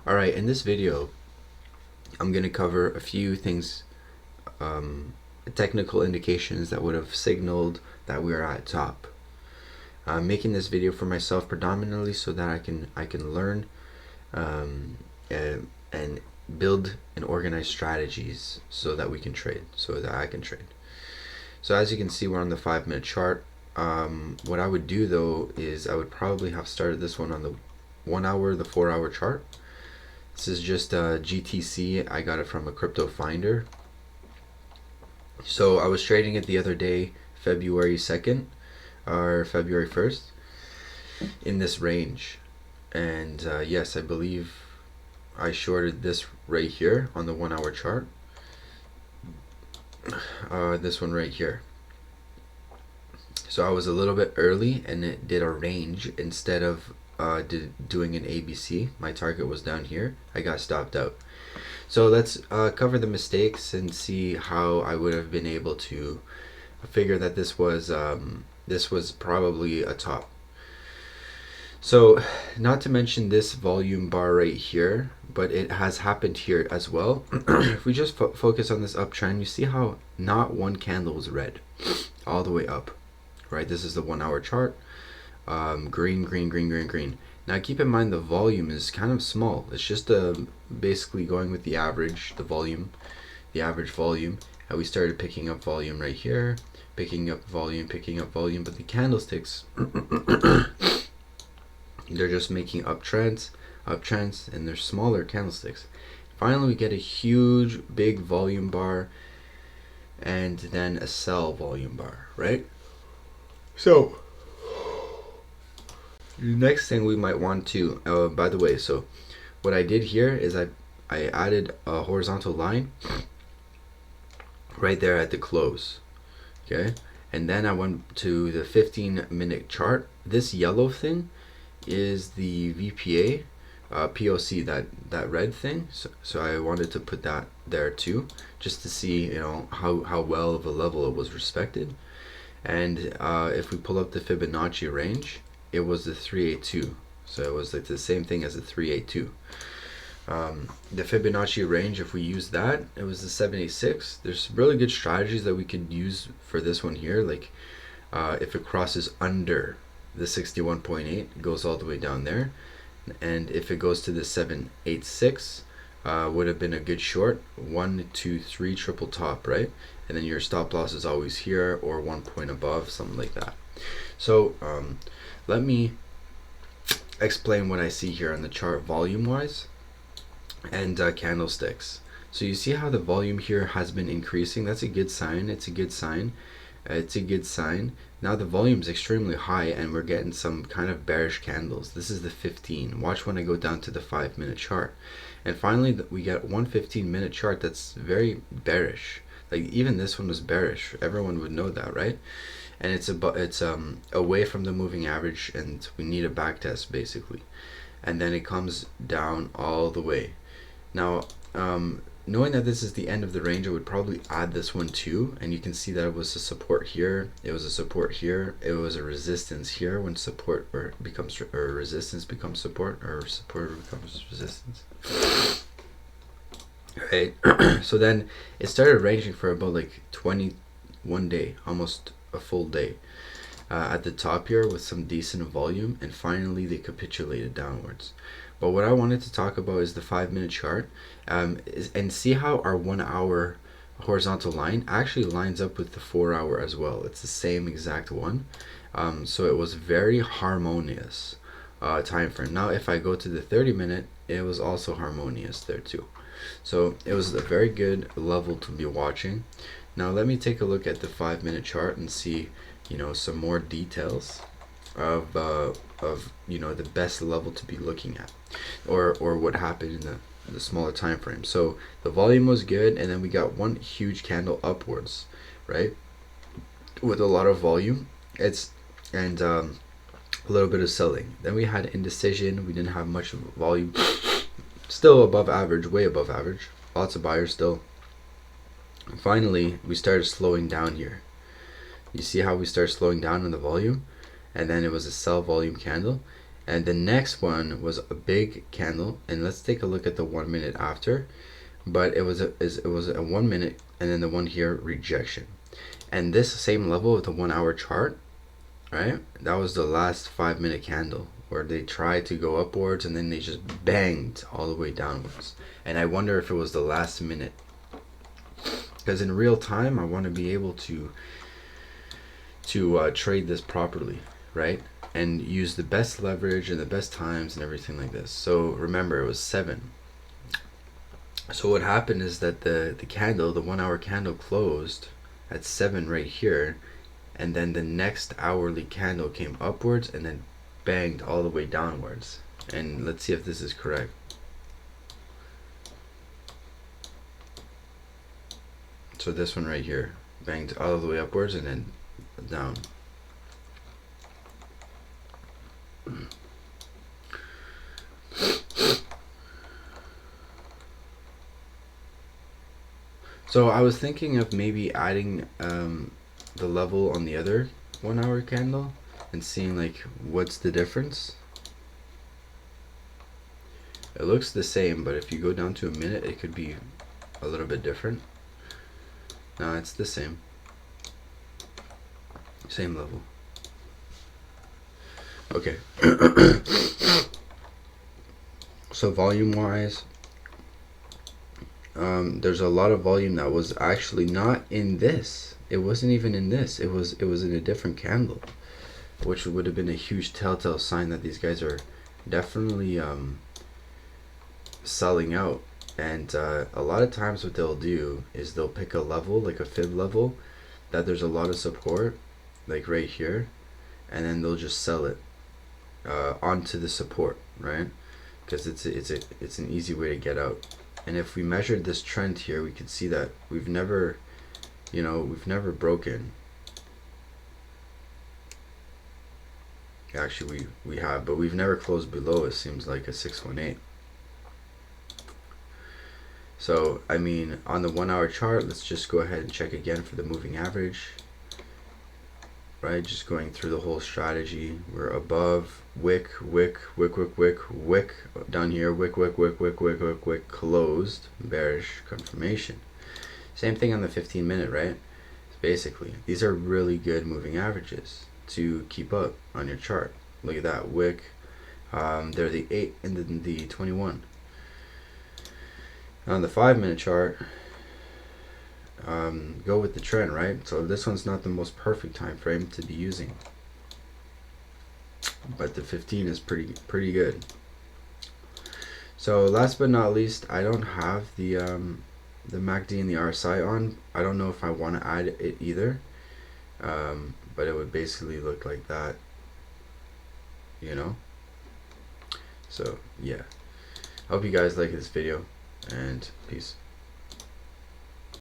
Alright, in this video, I'm going to cover a few things, technical indications that would have signaled that we are at top. I'm making this video for myself predominantly so that I can learn and build and organize strategies so that we can trade, so that I can trade. So as you can see, we're on the 5-minute chart. What I would do though is I would probably have started this one on the 1 hour, the 4-hour chart. This is just a GTC. I got it from a crypto finder. So I was trading it the other day, February 2nd or February 1st, in this range. And yes, I believe I shorted this right here on the 1-hour chart. This one right here. So I was a little bit early and it did a range instead of doing an ABC. My target was down here. I got stopped out. So let's cover the mistakes and see how I would have been able to figure that this was probably a top. So not to mention this volume bar right here, but it has happened here as well. If we just focus on this uptrend, you see how not one candle was red all the way up, right? This is the 1-hour chart. Green, green, green, green, green. Now keep in mind the volume is kind of small. It's just basically going with the average, the average volume. And we started picking up volume right here, picking up volume, but the candlesticks, they're just making uptrends, and they're smaller candlesticks. Finally, we get a huge, big volume bar, and then a sell volume bar, right? So the next thing we might want to, by the way, so what I did here is I added a horizontal line right there at the close, okay? And then I went to the 15-minute chart. This yellow thing is the VPA, POC, that red thing. So I wanted to put that there too, just to see, you know, how well of a level it was respected. And if we pull up the Fibonacci range, it was the 382. So it was like the same thing as the 382. The Fibonacci range, if we use that, it was the 786. There's some really good strategies that we could use for this one here. Like if it crosses under the 61.8, it goes all the way down there. And if it goes to the 786, would have been a good short. 1, 2, 3 triple top, right? And then your stop loss is always here or 1 point above, something like that. So let me explain what I see here on the chart volume wise and candlesticks. So you see how the volume here has been increasing. That's a good sign. It's a good sign. It's a good sign. Now the volume is extremely high and we're getting some kind of bearish candles. This is the 15. Watch when I go down to the 5-minute chart. And finally we get one 15-minute chart that's very bearish. Like even this one was bearish. Everyone would know that, right? And it's away from the moving average, and we need a back test basically. And then it comes down all the way. Now knowing that this is the end of the range, I would probably add this one too, and you can see that it was a support here, it was a support here, it was a resistance here. When support becomes resistance becomes support, or support becomes resistance, right? So then it started ranging for about like 21 day, almost a full day, at the top here with some decent volume, and finally they capitulated downwards. But what I wanted to talk about is the 5-minute chart, and see how our 1-hour horizontal line actually lines up with the 4-hour as well. It's the same exact one. So it was very harmonious time frame. Now if I go to the 30-minute, it was also harmonious there too. So it was a very good level to be watching. Now let me take a look at the 5-minute chart and see, you know, some more details of you know, the best level to be looking at, or what happened in the smaller time frame. So the volume was good, and then we got one huge candle upwards, right, with a lot of volume. And a little bit of selling. Then we had indecision. We didn't have much volume. Still above average, way above average. Lots of buyers still. And finally, we started slowing down here. You see how we start slowing down in the volume, and then it was a sell volume candle, And the next one was a big candle, and let's take a look at the 1 minute after. But it was a 1 minute, and then the one here, rejection. And this same level of the 1 hour chart, right? That was the last 5 minute candle where they tried to go upwards and then they just banged all the way downwards. And I wonder if it was the last minute, because in real time I want to be able to trade this properly, right? And use the best leverage and the best times and everything like this. So remember, it was 7. So what happened is that the candle, the 1 hour candle, closed at 7 right here, and then the next hourly candle came upwards and then banged all the way downwards. And let's see if this is correct. So this one right here banged all the way upwards and then down. So I was thinking of maybe adding the level on the other 1 hour candle and seeing like what's the difference. It looks the same, but if you go down to a minute, it could be a little bit different. No, it's the same level. Okay. So volume wise, there's a lot of volume that was actually not in this. It wasn't even in this. It was in a different candle, which would have been a huge telltale sign that these guys are definitely selling out. And a lot of times what they'll do is they'll pick a level, like a fib level, that there's a lot of support, like right here, and then they'll just sell it onto the support, right? Because it's an easy way to get out. And if we measured this trend here, we could see that we've never broken. Actually, we have, but we've never closed below, it seems like, a 618. So I mean, on the 1 hour chart, let's just go ahead and check again for the moving average, right? Just going through the whole strategy. We're above wick, down here, wick, closed, bearish confirmation. Same thing on the 15 minute, right? Basically, these are really good moving averages to keep up on your chart. Look at that wick. They're the 8 and then the 21. On the 5 minute chart, go with the trend, right? So this one's not the most perfect time frame to be using, but the 15 is pretty good. So last but not least, I don't have the MACD and the RSI on. I don't know if I want to add it either, but it would basically look like that, you know. So yeah, I hope you guys like this video, and peace.